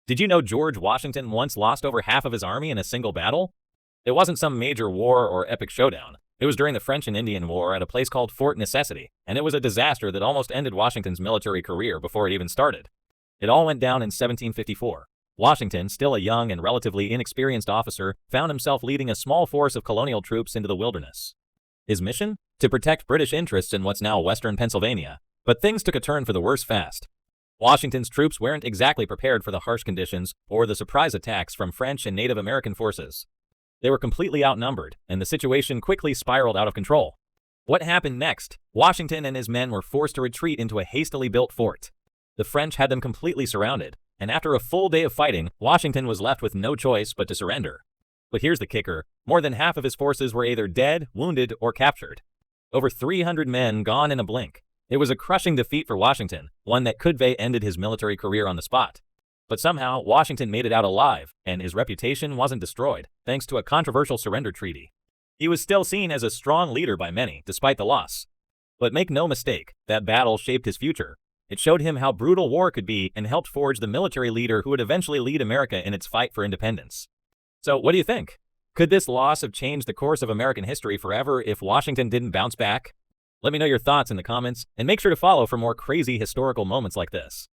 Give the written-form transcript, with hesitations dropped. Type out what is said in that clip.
Did you know George Washington once lost over half of his army in a single battle? It wasn't some major war or epic showdown. It was during the French and Indian War at a place called Fort Necessity, and it was a disaster that almost ended Washington's military career before it even started. It all went down in 1754. Washington, still a young and relatively inexperienced officer, found himself leading a small force of colonial troops into the wilderness. His mission? To protect British interests in what's now western Pennsylvania. But things took a turn for the worse fast. Washington's troops weren't exactly prepared for the harsh conditions or the surprise attacks from French and Native American forces. They were completely outnumbered, and the situation quickly spiraled out of control. What happened next? Washington and his men were forced to retreat into a hastily built fort. The French had them completely surrounded, and after a full day of fighting, Washington was left with no choice but to surrender. But here's the kicker: more than half of his forces were either dead, wounded, or captured. Over 300 men gone in a blink. It was a crushing defeat for Washington, one that could have ended his military career on the spot. But somehow, Washington made it out alive, and his reputation wasn't destroyed, thanks to a controversial surrender treaty. He was still seen as a strong leader by many, despite the loss. But make no mistake, that battle shaped his future. It showed him how brutal war could be and helped forge the military leader who would eventually lead America in its fight for independence. So, what do you think? Could this loss have changed the course of American history forever if Washington didn't bounce back? Let me know your thoughts in the comments, and make sure to follow for more crazy historical moments like this.